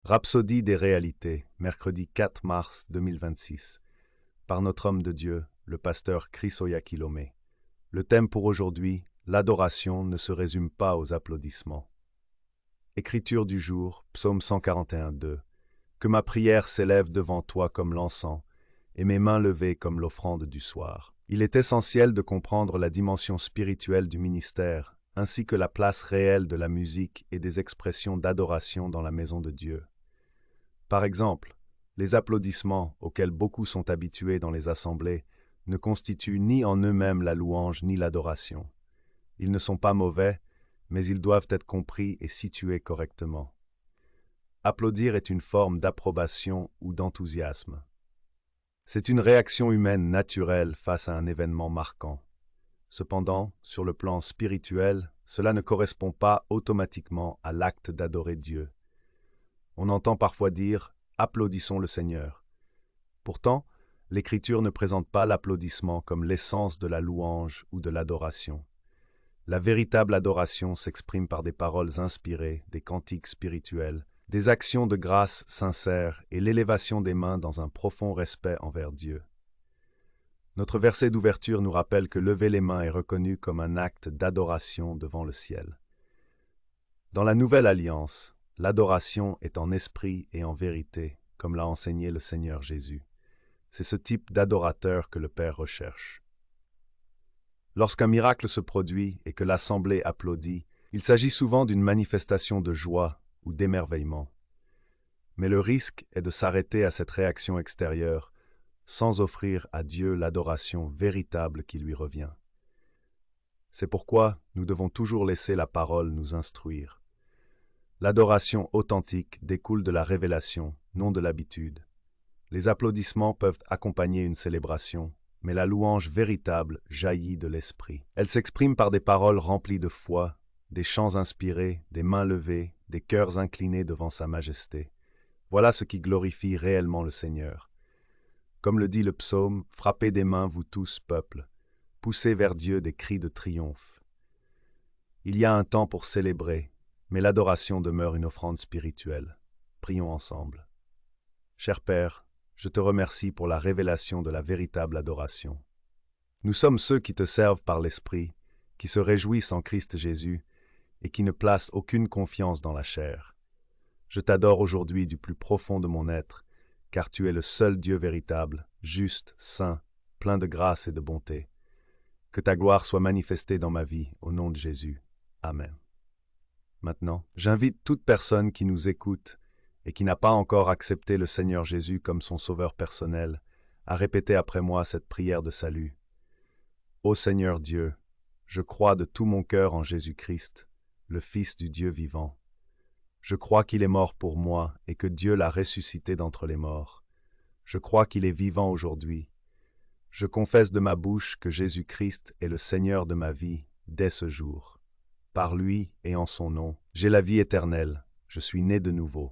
Rhapsodie des réalités, mercredi 4 mars 2026, par notre homme de Dieu, le pasteur Chris Oyakhilome. Le thème pour aujourd'hui, l'adoration ne se résume pas aux applaudissements. Écriture du jour, psaume 141:2. Que ma prière s'élève devant toi comme l'encens, et mes mains levées comme l'offrande du soir. Il est essentiel de comprendre la dimension spirituelle du ministère, ainsi que la place réelle de la musique et des expressions d'adoration dans la maison de Dieu. Par exemple, les applaudissements auxquels beaucoup sont habitués dans les assemblées ne constituent ni en eux-mêmes la louange ni l'adoration. Ils ne sont pas mauvais, mais ils doivent être compris et situés correctement. Applaudir est une forme d'approbation ou d'enthousiasme. C'est une réaction humaine naturelle face à un événement marquant. Cependant, sur le plan spirituel, cela ne correspond pas automatiquement à l'acte d'adorer Dieu. On entend parfois dire « applaudissons le Seigneur ». Pourtant, l'Écriture ne présente pas l'applaudissement comme l'essence de la louange ou de l'adoration. La véritable adoration s'exprime par des paroles inspirées, des cantiques spirituels, des actions de grâce sincères et l'élévation des mains dans un profond respect envers Dieu. Notre verset d'ouverture nous rappelle que lever les mains est reconnu comme un acte d'adoration devant le ciel. Dans la Nouvelle Alliance, l'adoration est en esprit et en vérité, comme l'a enseigné le Seigneur Jésus. C'est ce type d'adorateur que le Père recherche. Lorsqu'un miracle se produit et que l'assemblée applaudit, il s'agit souvent d'une manifestation de joie ou d'émerveillement. Mais le risque est de s'arrêter à cette réaction extérieure sans offrir à Dieu l'adoration véritable qui lui revient. C'est pourquoi nous devons toujours laisser la parole nous instruire. L'adoration authentique découle de la révélation, non de l'habitude. Les applaudissements peuvent accompagner une célébration, mais la louange véritable jaillit de l'esprit. Elle s'exprime par des paroles remplies de foi, des chants inspirés, des mains levées, des cœurs inclinés devant sa majesté. Voilà ce qui glorifie réellement le Seigneur. Comme le dit le psaume, « Frappez des mains, vous tous, peuple, poussez vers Dieu des cris de triomphe. » Il y a un temps pour célébrer, mais l'adoration demeure une offrande spirituelle. Prions ensemble. Cher Père, je te remercie pour la révélation de la véritable adoration. Nous sommes ceux qui te servent par l'Esprit, qui se réjouissent en Christ Jésus et qui ne placent aucune confiance dans la chair. Je t'adore aujourd'hui du plus profond de mon être, car tu es le seul Dieu véritable, juste, saint, plein de grâce et de bonté. Que ta gloire soit manifestée dans ma vie, au nom de Jésus. Amen. Maintenant, j'invite toute personne qui nous écoute et qui n'a pas encore accepté le Seigneur Jésus comme son sauveur personnel à répéter après moi cette prière de salut. Ô Seigneur Dieu, je crois de tout mon cœur en Jésus-Christ, le Fils du Dieu vivant. Je crois qu'il est mort pour moi et que Dieu l'a ressuscité d'entre les morts. Je crois qu'il est vivant aujourd'hui. Je confesse de ma bouche que Jésus-Christ est le Seigneur de ma vie dès ce jour. Par lui et en son nom, j'ai la vie éternelle. Je suis né de nouveau.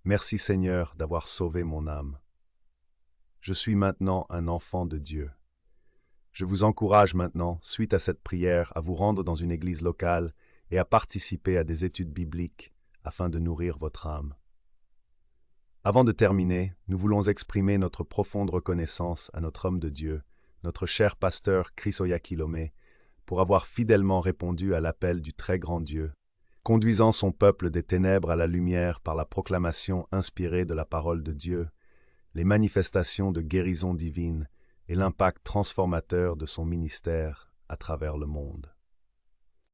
Merci Seigneur d'avoir sauvé mon âme. Je suis maintenant un enfant de Dieu. Je vous encourage maintenant, suite à cette prière, à vous rendre dans une église locale et à participer à des études bibliques afin de nourrir votre âme. Avant de terminer, nous voulons exprimer notre profonde reconnaissance à notre homme de Dieu, notre cher pasteur Chris Oyakhilome, pour avoir fidèlement répondu à l'appel du très grand Dieu, conduisant son peuple des ténèbres à la lumière par la proclamation inspirée de la parole de Dieu, les manifestations de guérison divine et l'impact transformateur de son ministère à travers le monde.